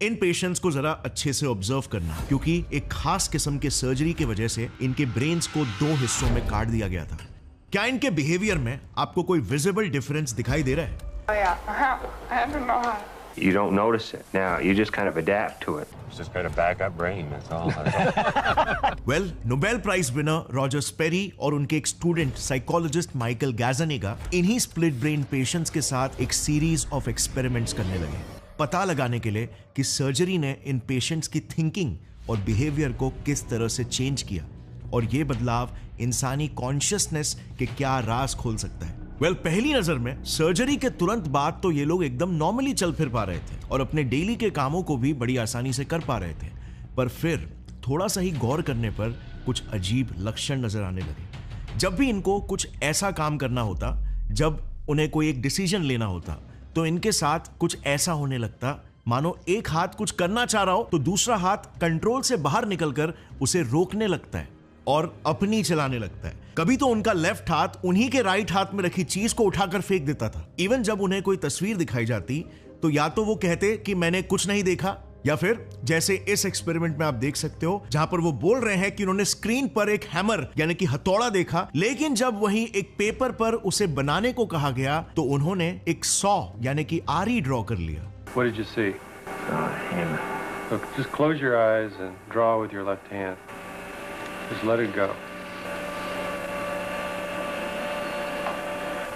इन patients को जरा अच्छे से ऑब्जर्व करना, क्योंकि एक खास किस्म के सर्जरी की वजह से इनके ब्रेन्स को 2 हिस्सों में काट दिया गया था। क्या इनके बिहेवियर में आपको कोई विजिबल डिफरेंस दिखाई दे रहा है? I don't know how. You don't notice it now. You just kind of adapt to it. It's just got a backup brain. That's all. Well, Nobel prize winner Roger Sperry और उनके एक student psychologist Michael गैज़नेगा इन्हीं split brain patients के साथ एक series of experiments करने लगे, पता लगाने के लिए कि सर्जरी ने इन पेशेंट्स की थिंकिंग और बिहेवियर को किस तरह से चेंज किया और ये बदलाव इंसानी कॉन्शियसनेस के क्या राज खोल सकता है। वेल, पहली नजर में सर्जरी के तुरंत बाद तो ये लोग एकदम नॉर्मली चल फिर पा रहे थे और अपने डेली के कामों को भी बड़ी आसानी से कर पा रहे थे, पर फिर थोड़ा सा ही गौर करने पर कुछ अजीब लक्षण नजर आने लगे। जब भी इनको कुछ ऐसा काम करना होता, जब उन्हें कोई एक डिसीजन लेना होता, तो इनके साथ कुछ ऐसा होने लगता मानो एक हाथ कुछ करना चाह रहा हो तो दूसरा हाथ कंट्रोल से बाहर निकलकर उसे रोकने लगता है और अपनी चलाने लगता है। कभी तो उनका लेफ्ट हाथ उन्हीं के राइट हाथ में रखी चीज को उठाकर फेंक देता था। इवन जब उन्हें कोई तस्वीर दिखाई जाती तो या तो वो कहते कि मैंने कुछ नहीं देखा, या फिर जैसे इस एक्सपेरिमेंट में आप देख सकते हो जहां पर वो बोल रहे हैं कि उन्होंने स्क्रीन पर एक हैमर यानी कि हथौड़ा देखा, लेकिन जब वहीं एक पेपर पर उसे बनाने को कहा गया तो उन्होंने एक सॉ यानी कि आरी ड्रॉ कर लिया। What did you see? Hammer. Look, just close your eyes and draw with your left hand. Just let it go.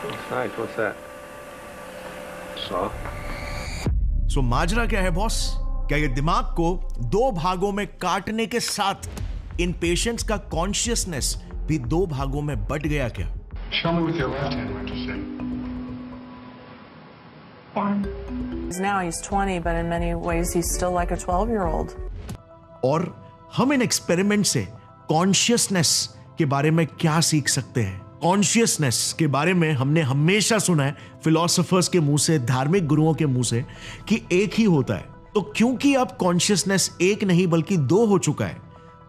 That's nice. What's that? Saw. सो माजरा क्या है बॉस? क्या ये दिमाग को 2 भागों में काटने के साथ इन पेशेंट्स का कॉन्शियसनेस भी 2 भागों में बट गया क्या? Show me with your left hand what you see. Now he's 20, but in many ways he's still like a 12-year-old. और हम इन एक्सपेरिमेंट से कॉन्शियसनेस के बारे में क्या सीख सकते हैं? कॉन्शियसनेस के बारे में हमने हमेशा सुना है फिलोसोफर्स के मुंह से, धार्मिक गुरुओं के मुंह से कि एक ही होता है। तो क्योंकि अब कॉन्शियसनेस एक नहीं बल्कि 2 हो चुका है,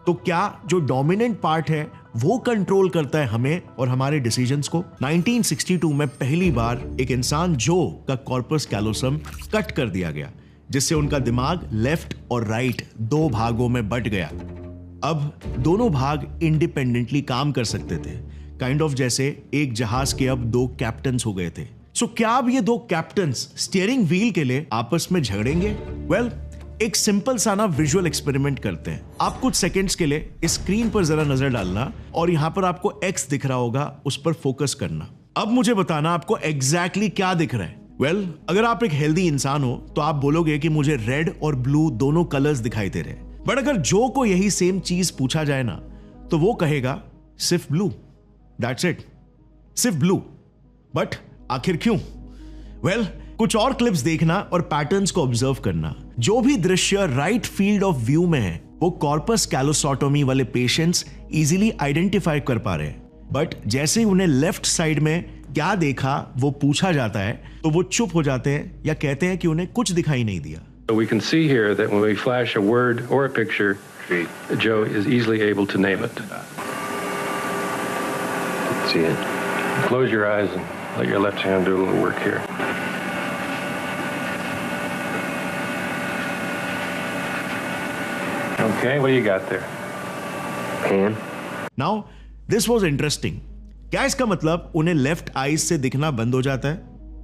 तो क्या जो डोमिनेंट पार्ट है वो कंट्रोल करता है हमें और हमारे डिसीजंस को? 1962 में पहली बार एक इंसान जो का कॉर्पस कैलोसम कट कर दिया गया, जिससे उनका दिमाग लेफ्ट और राइट 2 भागों में बट गया। अब दोनों भाग इंडिपेंडेंटली काम कर सकते थे, काइंड ऑफ जैसे एक जहाज के अब 2 कैप्टन्स हो गए थे। सो क्या अब ये 2 कैप्टन्स स्टीयरिंग व्हील के लिए आपस में झगड़ेंगे? वेल, एक सिंपल सा ना विजुअल एक्सपेरिमेंट करते हैं। आप कुछ सेकंड्स के लिए इस स्क्रीन पर जरा नजर डालना और यहां पर आपको एक्स दिख रहा होगा, उस पर फोकस करना। अब मुझे बताना आपको एग्जैक्टली क्या दिख रहा है। वेल, अगर आप एक हेल्दी इंसान हो तो आप बोलोगे कि मुझे रेड और ब्लू दोनों कलर्स दिखाई दे रहे हैं। बट अगर जो को यही सेम चीज पूछा जाए ना तो वो कहेगा सिर्फ ब्लू, दैट्स इट, सिर्फ ब्लू। बट आखिर क्यों? वेल, कुछ और क्लिप्स देखना और पैटर्न्स को ऑब्जर्व करना। जो भी दृश्य राइट फील्ड ऑफ व्यू में है वो कॉर्पस कैलोसोटोमी वाले पेशेंट्स इजीली आइडेंटिफाई कर पा रहे हैं, बट जैसे ही उन्हें लेफ्ट साइड में क्या देखा वो पूछा जाता है तो वो चुप हो जाते हैं या कहते हैं कि उन्हें कुछ दिखाई नहीं दिया। So we can see here that when we flash a word or a picture, Joe is easily able to name it. See it? Close your eyes and let your left hand do a little work here. Okay, what do you got there? Pan. Now, this was interesting. क्या इसका मतलब उन्हें left eyes से दिखना बंद हो जाता है?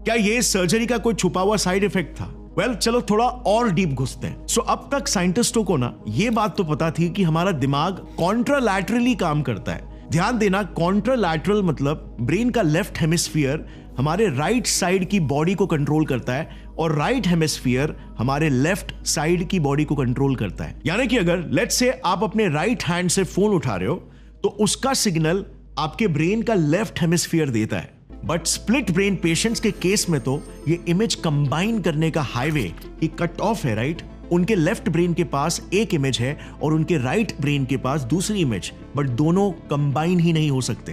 क्या ये सर्जरी का कोई छुपा हुआ साइड इफेक्ट था? वेल, चलो थोड़ा और डीप घुसते हैं। सो अब तक साइंटिस्टों को ना ये बात तो पता थी कि हमारा दिमाग कॉन्ट्रालैटरली काम करता है। ध्यान देना, कॉन्ट्रालैटरल मतलब ब्रेन का लेफ्ट हेमिस्फीयर हमारे राइट साइड की बॉडी को कंट्रोल करता है और राइट हेमिस्फीयर हमारे लेफ्ट साइड की बॉडी को कंट्रोल करता है। यानी कि अगर लेट्स से आप अपने राइट हैंड से फोन उठा रहे हो तो उसका सिग्नल आपके ब्रेन का लेफ्ट हेमिस्फीयर देता है। बट स्प्लिट ब्रेन पेशेंट्स के केस में तो ये इमेज कंबाइन करने का हाईवे ही कट ऑफ है, राइट? उनके लेफ्ट ब्रेन के पास एक इमेज है और उनके राइट ब्रेन के पास दूसरी इमेज, बट दोनों कंबाइन ही नहीं हो सकते।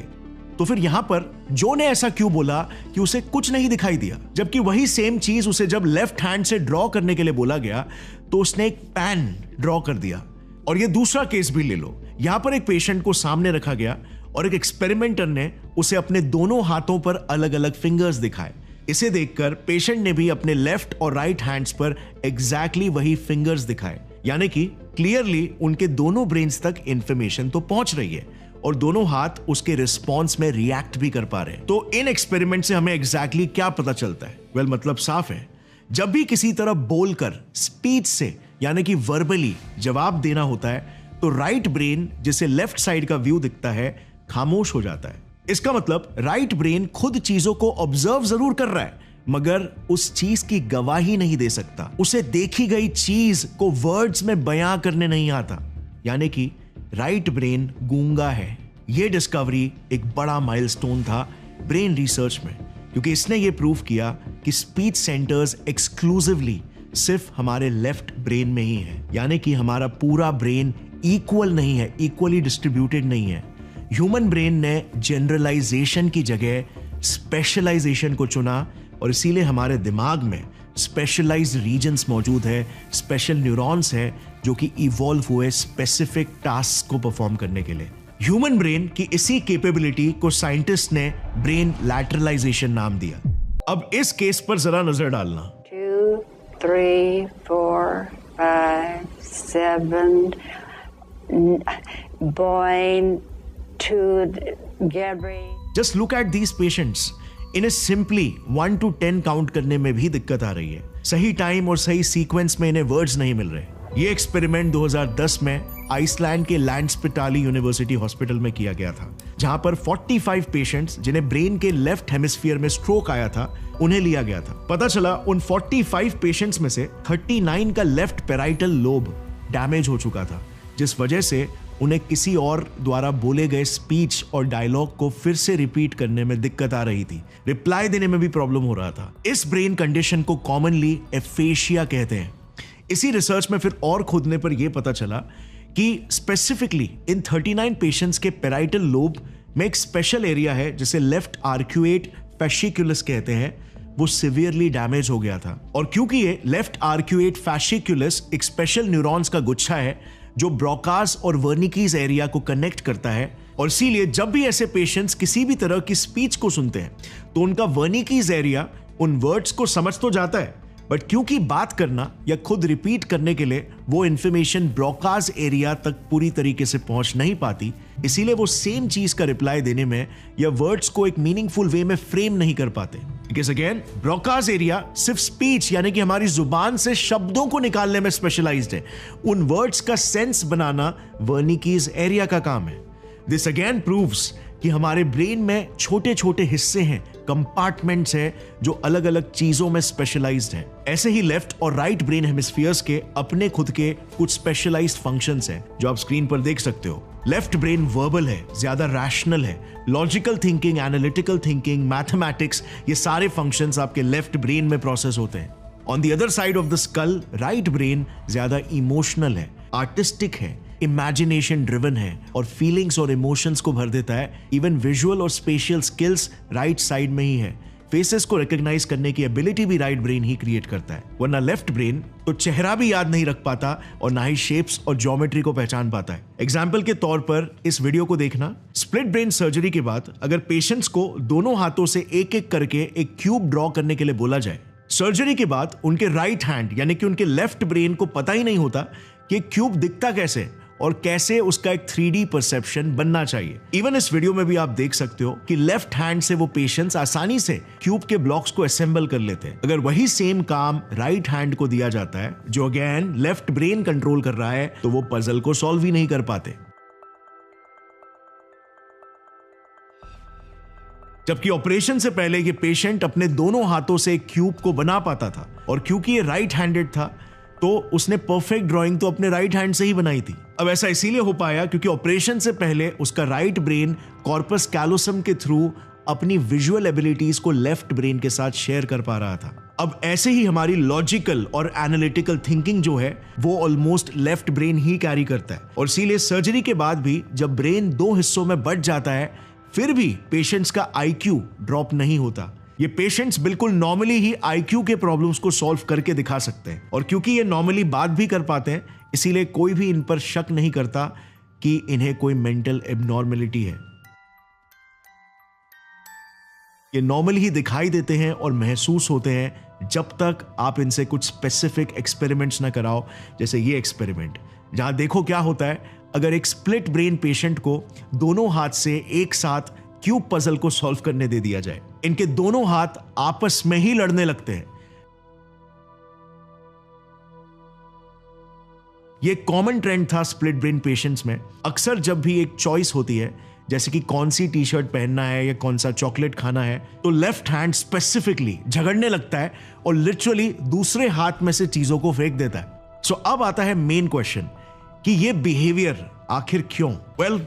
तो फिर यहां पर जो ने ऐसा क्यों बोला कि उसे कुछ नहीं दिखाई दिया, जबकि वही सेम चीज उसे जब लेफ्ट हैंड से ड्रॉ करने के लिए बोला गया तो उसने एक पैन ड्रॉ कर दिया। और ये दूसरा केस भी ले लो। यहां पर एक पेशेंट को सामने रखा गया और एक एक्सपेरिमेंटर ने उसे अपने दोनों हाथों पर अलग अलग फिंगर्स दिखाए, इसे देखकर पेशेंट ने भी अपने लेफ्ट और राइट हैंड्स पर एग्जैक्टली वही फिंगर्स दिखाए, यानी कि क्लियरली उनके दोनों ब्रेन्स तक इंफॉर्मेशन तो पहुंच रही है और दोनों हाथ उसके रिस्पॉन्स में रिएक्ट भी कर पा रहे हैं। तो इन एक्सपेरिमेंट से हमें एग्जैक्टली क्या पता चलता है? वेल, मतलब साफ है, जब भी किसी तरह बोलकर स्पीच से यानी कि वर्बली जवाब देना होता है तो राइट ब्रेन जिसे लेफ्ट साइड का व्यू दिखता है खामोश हो जाता है। इसका मतलब राइट ब्रेन खुद चीजों को ऑब्जर्व जरूर कर रहा है मगर उस चीज की गवाही नहीं दे सकता, उसे देखी गई चीज को वर्ड्स में बयां करने नहीं आता, यानी कि राइट ब्रेन गूंगा है। यह डिस्कवरी एक बड़ा माइलस्टोन था ब्रेन रिसर्च में, क्योंकि इसने यह प्रूव किया कि स्पीच सेंटर्स एक्सक्लूसिवली सिर्फ हमारे लेफ्ट ब्रेन में ही है, यानी कि हमारा पूरा ब्रेन इक्वल नहीं है, इक्वली डिस्ट्रीब्यूटेड नहीं है। ह्यूमन ब्रेन ने जनरलाइजेशन की जगह स्पेशलाइजेशन को चुना और इसीलिए हमारे दिमाग में स्पेशलाइज्ड रीजन्स मौजूद है, स्पेशल न्यूरॉन्स है जो कि इवॉल्व हुए स्पेसिफिक टास्क को परफॉर्म करने के लिए। ह्यूमन ब्रेन की इसी कैपेबिलिटी को साइंटिस्ट ने ब्रेन लैटरलाइजेशन नाम दिया। अब इस केस पर जरा नजर डालना। 2, 3, 4, 5, 7 boy to Gabriel. Just look at these patients. इन्हें सिंपली 1 to 10 काउंट करने में भी दिक्कत आ रही है। सही टाइम और सही सीक्वेंस में इन्हें वर्ड्स नहीं मिल रहे। ये एक्सपेरिमेंट 2010 में आइसलैंड के लैंडस्पिटाली यूनिवर्सिटी हॉस्पिटल में किया गया था, जहां पर 45 पेशेंट्स जिन्हें ब्रेन के लेफ्ट हेमिस्फीयर में स्ट्रोक आया था उन्हें लिया गया था। पता चला उन 45 पेशेंट्स में से 39 का लेफ्ट पेराइटल लोब डैमेज हो चुका था, जिस वजह से उन्हें किसी और द्वारा बोले गए स्पीच और डायलॉग को फिर से रिपीट करने में दिक्कत आ रही थी, रिप्लाई देने में भी प्रॉब्लम हो रहा था। इस ब्रेन कंडीशन को कॉमनली एफेशिया कहते हैं। इसी रिसर्च में फिर और खोदने पर यह पता चला कि स्पेसिफिकली इन 39 पेशेंट्स के पेराइटल लोब में एक स्पेशल एरिया है जिसे लेफ्ट आर्क्यूएट फैसिकुलस कहते हैं, वो सिवियरली डैमेज हो गया था। और क्योंकि ये लेफ्ट आर्क्यूएट फैसिकुलस एक स्पेशल न्यूरॉन्स का गुच्छा है जो ब्रोकास और वर्निकीज एरिया को कनेक्ट करता है, और इसीलिए जब भी ऐसे पेशेंट्स किसी भी तरह की स्पीच को सुनते हैं तो उनका वर्निकीज एरिया उन वर्ड्स को समझ तो जाता है, बट क्योंकि बात करना या खुद रिपीट करने के लिए वो इंफॉर्मेशन ब्रोकास एरिया तक पूरी तरीके से पहुंच नहीं पाती, इसीलिए वो सेम चीज का रिप्लाई देने में या वर्ड्स को एक मीनिंगफुल वे में फ्रेम नहीं कर पाते। बिकॉज़ अगेन ब्रोकास एरिया सिर्फ स्पीच यानी कि हमारी जुबान से शब्दों को निकालने में स्पेशलाइज्ड है, उन वर्ड्स का सेंस बनाना वर्निकीज एरिया का काम है। दिस अगेन प्रूव्स कि हमारे ब्रेन में छोटे छोटे हिस्से हैं, कंपार्टमेंट्स हैं जो अलग अलग चीजों में स्पेशलाइज्ड हैं। ऐसे ही लेफ्ट और राइट ब्रेन हेमिस्फीयर्स के अपने खुद के कुछ स्पेशलाइज्ड फंक्शंस हैं जो आप स्क्रीन पर देख सकते हो। लेफ्ट ब्रेन वर्बल है, ज्यादा रैशनल है, logical thinking, analytical thinking, mathematics, ये सारे फंक्शंस आपके लेफ्ट ब्रेन में प्रोसेस होते हैं। On the other side of the skull right brain ज्यादा इमोशनल है, आर्टिस्टिक है, इमेजिनेशन ड्रिवन है और फीलिंग्स और इमोशंस को भर देता है। इवन विजुअल और स्पेशियल स्किल्स राइट साइड में ही है। फेसेस को रिकॉग्नाइज करने की एबिलिटी भी राइट ब्रेन ही क्रिएट करता है, वरना लेफ्ट ब्रेन तो चेहरा भी याद नहीं रख पाता और ना ही शेप्स और ज्योमेट्री को पहचान पाता है। एग्जाम्पल के तौर पर इस वीडियो को देखना। स्प्लिट ब्रेन सर्जरी के बाद अगर पेशेंट्स को दोनों हाथों से एक एक करके एक क्यूब ड्रॉ करने के लिए बोला जाए, सर्जरी के बाद उनके राइट हैंड यानी कि उनके लेफ्ट ब्रेन को पता ही नहीं होता कि क्यूब दिखता कैसे और कैसे उसका एक 3D परसेप्शन बनना चाहिए। इवन इस वीडियो में भी आप देख सकते हो कि लेफ्ट हैंड से वो पेशेंट्स आसानी से क्यूब के ब्लॉक्स को असेंबल कर लेते हैं। अगर वही सेम काम राइट हैंड को दिया जाता है जो अगेन लेफ्ट ब्रेन कंट्रोल कर रहा है, तो वो पजल को सॉल्व ही नहीं कर पाते। जबकि ऑपरेशन से पहले ये पेशेंट अपने दोनों हाथों से एक क्यूब को बना पाता था, और क्योंकि ये राइट हैंडेड था तो उसने परफेक्ट ड्राइंग तो अपने राइट हैंड से ही बनाई थी। अब ऐसा इसीलिए हो पाया क्योंकि ऑपरेशन से पहले उसका राइट ब्रेन कॉर्पस कैलोसम के थ्रू अपनी विजुअल एबिलिटीज को लेफ्ट ब्रेन के साथ शेयर कर पा रहा था। अब ऐसे ही हमारी लॉजिकल और एनालिटिकल थिंकिंग जो है वो ऑलमोस्ट लेफ्ट ब्रेन ही कैरी करता है, और इसीलिए सर्जरी के बाद भी जब ब्रेन दो हिस्सों में बंट जाता है फिर भी पेशेंट्स का IQ ड्रॉप नहीं होता। ये पेशेंट्स बिल्कुल नॉर्मली ही IQ के प्रॉब्लम्स को सॉल्व करके दिखा सकते हैं, और क्योंकि ये नॉर्मली बात भी कर पाते हैं इसीलिए कोई भी इन पर शक नहीं करता कि इन्हें कोई मेंटल एबनॉर्मलिटी है। ये नॉर्मली ही दिखाई देते हैं और महसूस होते हैं जब तक आप इनसे कुछ स्पेसिफिक एक्सपेरिमेंट्स ना कराओ, जैसे ये एक्सपेरिमेंट, जहां देखो क्या होता है अगर एक स्प्लिट ब्रेन पेशेंट को दोनों हाथ से एक साथ क्यूब पजल को सॉल्व करने दे दिया जाए। इनके दोनों हाथ आपस में ही लड़ने लगते हैं। ये कॉमन ट्रेंड था स्प्लिट ब्रेन पेशेंट्स में। अक्सर जब भी एक चॉइस होती है, जैसे कि कौन सी टी शर्ट पहनना है या कौन सा चॉकलेट खाना है, तो लेफ्ट हैंड स्पेसिफिकली झगड़ने लगता है और लिटरली दूसरे हाथ में से चीजों को फेंक देता है। सो अब आता है मेन क्वेश्चन कि ये बिहेवियर आखिर क्यों? वेल,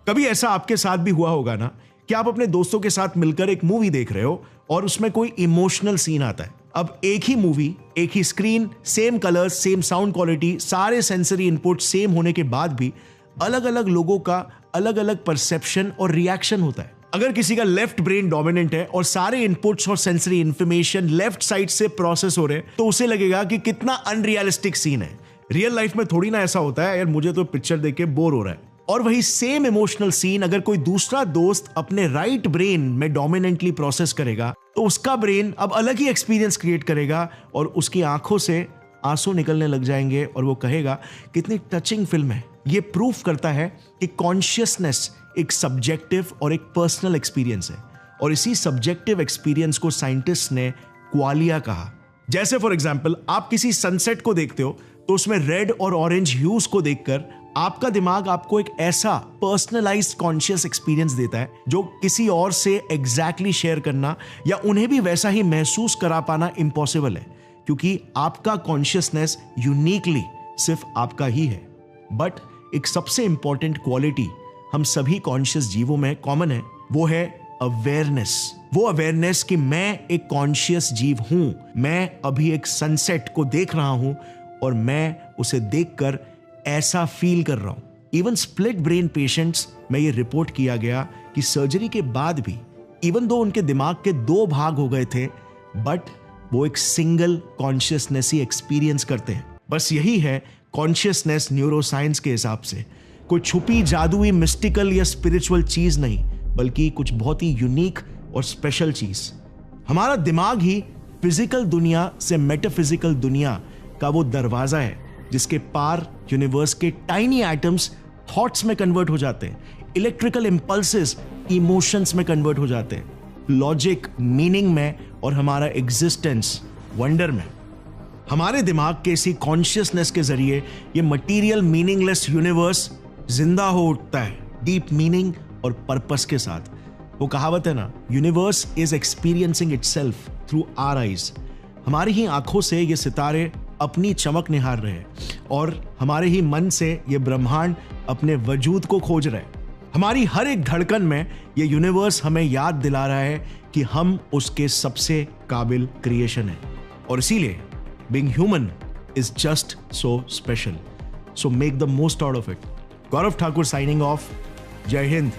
कभी ऐसा आपके साथ भी हुआ होगा ना कि आप अपने दोस्तों के साथ मिलकर एक मूवी देख रहे हो और उसमें कोई इमोशनल सीन आता है। अब एक ही मूवी, एक ही screen, same colours, same sound quality, सारे सेंसरी इनपुट सेम होने के बाद भी अलग अलग लोगों का अलग अलग परसेप्शन और रिएक्शन होता है। अगर किसी का लेफ्ट ब्रेन डोमिनेंट है और सारे इनपुट्स और सेंसरी इंफॉर्मेशन लेफ्ट साइड से प्रोसेस हो रहे हैं, तो उसे लगेगा कि कितना अनरियलिस्टिक सीन है। रियल लाइफ में थोड़ी ना ऐसा होता है, यार मुझे तो पिक्चर देख के बोर हो रहा है। और वही सेम इमोशनल सीन अगर कोई दूसरा दोस्त अपने राइट ब्रेन में डोमिनेंटली प्रोसेस करेगा, तो उसका ब्रेन अब अलग ही एक्सपीरियंस क्रिएट करेगा और उसकी आंखों से आंसू निकलने लग जाएंगे और वो कहेगा कितनी टचिंग फिल्म है। ये प्रूफ करता है कि कॉन्शियसनेस एक सब्जेक्टिव और एक पर्सनल एक्सपीरियंस है, और इसी सब्जेक्टिव एक्सपीरियंस को साइंटिस्ट ने क्वालिया कहा। जैसे फॉर एग्जाम्पल, आप किसी सनसेट को देखते हो तो उसमें रेड और ऑरेंज ह्यूज को देखकर आपका दिमाग आपको एक ऐसा पर्सनलाइज्ड कॉन्शियस एक्सपीरियंस देता है जो किसी और से एग्जैक्टली शेयर करना या उन्हें भी वैसा ही महसूस करा पाना इम्पॉसिबल है, क्योंकि आपका कॉन्शियसनेस यूनिकली सिर्फ आपका ही है। बट एक सबसे इंपॉर्टेंट क्वालिटी हम सभी कॉन्शियस जीवों में कॉमन है, वो है अवेयरनेस। वो अवेयरनेस कि मैं एक कॉन्शियस जीव हूं, मैं अभी एक सनसेट को देख रहा हूं और मैं उसे देखकर ऐसा फील कर रहा हूं। इवन स्प्लिट ब्रेन पेशेंट्स में ये रिपोर्ट किया गया कि सर्जरी के बाद भी, इवन दो उनके दिमाग के 2 भाग हो गए थे, बट वो एक सिंगल कॉन्शियसनेस ही एक्सपीरियंस करते हैं। बस यही है कॉन्शियसनेस न्यूरोसाइंस के हिसाब से। कोई छुपी जादुई मिस्टिकल या स्पिरिचुअल चीज नहीं, बल्कि कुछ बहुत ही यूनिक और स्पेशल चीज। हमारा दिमाग ही फिजिकल दुनिया से मेटाफिजिकल दुनिया का वो दरवाजा है जिसके पार यूनिवर्स के टाइनी एटम्स थॉट्स में कन्वर्ट हो जाते हैं, इलेक्ट्रिकल इंपल्सेस इमोशंस में कन्वर्ट हो जाते हैं, लॉजिक मीनिंग में, और हमारा एग्जिस्टेंस वंडर में। हमारे दिमाग के इसी कॉन्शियसनेस के जरिए ये मटीरियल मीनिंगलेस यूनिवर्स जिंदा हो उठता है, डीप मीनिंग और पर्पस के साथ। वो कहावत है ना, universe is experiencing itself through our eyes. हमारी ही आंखों से ये सितारे अपनी चमक निहार रहे हैं और हमारे ही मन से ये ब्रह्मांड अपने वजूद को खोज रहे हैं। हमारी हर एक धड़कन में ये यूनिवर्स हमें याद दिला रहा है कि हम उसके सबसे काबिल क्रिएशन है, और इसीलिए being human is just so special. So make the most out of it. Gaurav Thakur signing off. जय हिंद।